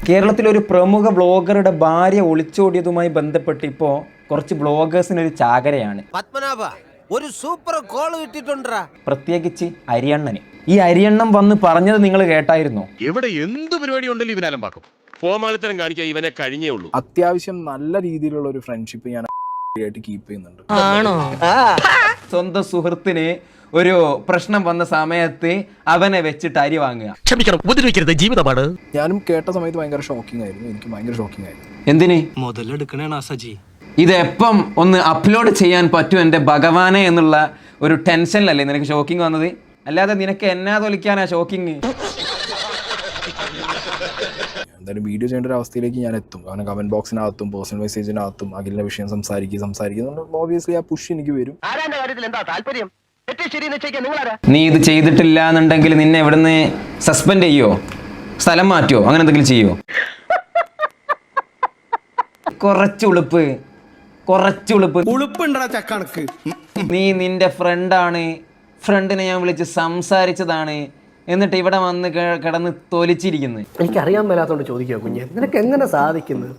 കേരളത്തിലൊരു പ്രമുഖ ബ്ലോഗറുടെ ഭാര്യ ഒളിച്ചോടിയതുമായി ബന്ധപ്പെട്ട് ഇപ്പോൾ കുറച്ച് ബ്ലോഗേഴ്സിനൊരു ചാകരയാണ്. പത്മനാഭ ഒരു സൂപ്പർ കോൾ കിട്ടിട്ടുണ്ടാ, പ്രത്യേകിച്ച് അരിയണ്ണന്. ഈ അരിയണ്ണം വന്ന് പറഞ്ഞത് നിങ്ങൾ കേട്ടായിരുന്നോ? എവിടെ എന്ത് പരിപാടി ഉണ്ടെങ്കിലും ഇവനാലും പാക്കും. ഫോമാലിത്തരം കാണിക്കാൻ ഇവനെ കഴിഞ്ഞേ ഉള്ളൂ. അത്യാവശ്യം നല്ല രീതിയിലുള്ള ഒരു ഫ്രണ്ട്ഷിപ്പ് ഞാൻ ആയിട്ട് കീപ്പ് ചെയ്യുന്നുണ്ട്. സ്വന്തം സുഹൃത്തിന് ഒരു പ്രശ്നം വന്ന സമയത്ത് അവനെ വെച്ചിട്ട് അരി വാങ്ങുക. ക്ഷമിക്കണം, ഉപദ്രവിക്കരുത്, ജീവിതമാണ്. ഞാനും കേട്ട സമയത്ത് ഭയങ്കര ഷോക്കിംഗ് ആയിരുന്നു. എനിക്ക് ഭയങ്കര ഷോക്കിംഗ് ആയിരുന്നു. എന്തിന് മുതലെടുക്കണേണ സജി? ഇത് എപ്പം ഒന്ന് അപ്ലോഡ് ചെയ്യാൻ പറ്റും എൻ്റെ ഭഗവാനെ എന്നുള്ള ഒരു ടെൻഷനിലല്ലേ നിനക്ക് ഷോക്കിംഗ് വന്നത്? അല്ലാതെ നിനക്ക് എന്നാ തൊലിക്കാനാ ഷോക്കിങ്? എന്തായാലും വീഡിയോ ചെയ്യേണ്ട ഒരു അവസ്ഥയിലേക്ക് ഞാൻ എത്തും. കാരണം കമന്റ് ബോക്സിനകത്തും പേഴ്സണൽ മെസ്സേജിനകത്തും അഖിലിന്റെ വിഷയം സംസാരിക്കുന്നു. ഓബിയസ്ലി ആ പുഷ് എനിക്ക് വരും. നീ ഇത് ചെയ്തിട്ടില്ല എന്നുണ്ടെങ്കിൽ നിന്നെ ഇവിടുന്ന് സസ്പെൻഡ് ചെയ്യോ, സ്ഥലം മാറ്റോ, അങ്ങനെ എന്തെങ്കിലും ചെയ്യോ? കുറച്ചുളുപ്പ് നീ നിന്റെ ഫ്രണ്ടാണ്, ഫ്രണ്ടിനെ ഞാൻ വിളിച്ച് സംസാരിച്ചതാണ്, എന്നിട്ട് ഇവിടെ വന്ന് കിടന്ന് തൊലിച്ചിരിക്കുന്നു. എനിക്കറിയാൻ മേലാത്തോണ്ട് ചോദിക്കുക കുഞ്ഞെ, നിനക്ക് എങ്ങനെ സാധിക്കുന്നത്?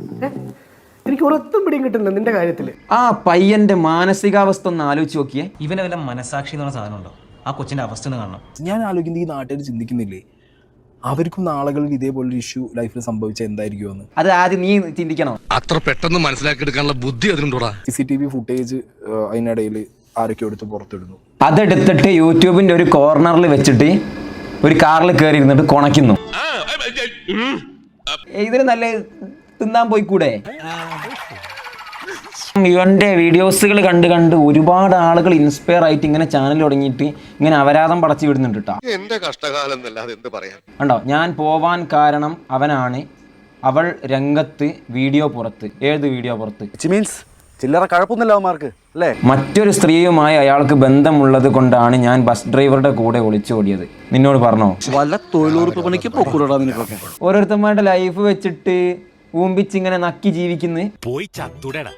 എനിക്ക് ഒരൊത്തും പിടിയും കിട്ടുന്നില്ല നിന്റെ കാര്യത്തിൽ. ആ പയ്യന്റെ മാനസികാവസ്ഥ ഒന്ന് ആലോചിച്ച് നോക്കിയേ. ഇവനെ വല്ല മനസാക്ഷി എന്ന് പറഞ്ഞ സാധനം ഉണ്ടോ? ആ കൊച്ചിന്റെ അവസ്ഥ ഒന്ന് കാണണം. ഞാൻ ആലോചിക്കുന്നത് ഈ നാട്ടുകാർ ചിന്തിക്കുന്നില്ലേ, അവർക്കും നാളുകളിൽ ഇതേപോലൊരു ഇഷ്യൂ ലൈഫിൽ സംഭവിച്ച എന്തായിരിക്കുമെന്ന്. അത് ആദ്യം നീ ചിന്തിക്കണം. അത്ര പെട്ടെന്ന് മനസ്സിലാക്കി എടുക്കാനുള്ള ബുദ്ധി അതിനുണ്ടോടാ? CCTV ഫുട്ടേജ് അതിനിടയിൽ ആരൊക്കെ എടുത്ത് പുറത്തിടുന്നു. അതെടുത്തിട്ട് യൂട്യൂബിന്റെ ഒരു കോർണറിൽ വെച്ചിട്ട് ഒരു കാറിൽ കയറി ഇരുന്നിട്ട് കൊണയ്ക്കുന്നു. ഇതിന് നല്ല തിന്നാൻ പോയിക്കൂടെ? ഇവന്റെ വീഡിയോസുകൾ കണ്ട് ഒരുപാട് ആളുകൾ ഇൻസ്പയർ ആയിട്ട് ഇങ്ങനെ ചാനൽ തുടങ്ങിയിട്ട് ഇങ്ങനെ അപരാധം പടച്ചു വിടുന്നുണ്ട് കേട്ടോ. എന്റെ കഷ്ടകാലം എന്നല്ലാതെ എന്ത് പറയാൻ. കണ്ടോ, ഞാൻ പോവാൻ കാരണം അവനാണ്, അവൾ രംഗത്ത്, വീഡിയോ പുറത്ത്. ഏത് വീഡിയോ പുറത്ത്? ചില്ലറ കഴപ്പൊന്നുമില്ല അവന്മാർക്ക് അല്ലേ? മറ്റൊരു സ്ത്രീയുമായി അയാൾക്ക് ബന്ധമുള്ളത് കൊണ്ടാണ് ഞാൻ ബസ് ഡ്രൈവറുടെ കൂടെ ഒളിച്ചോടിയത്. നിന്നോട് പറഞ്ഞോ? വല്ല തൊഴിലുറപ്പ് പണിക്ക് പൊക്കൂടാ നിനക്കൊക്കെ. ഓരോരുത്തന്മാരുടെ ലൈഫ് വെച്ചിട്ട് ഊമ്പിച്ചിങ്ങനെ നക്കി ജീവിക്കുന്നു. പോയി ചത്തുടേടാ.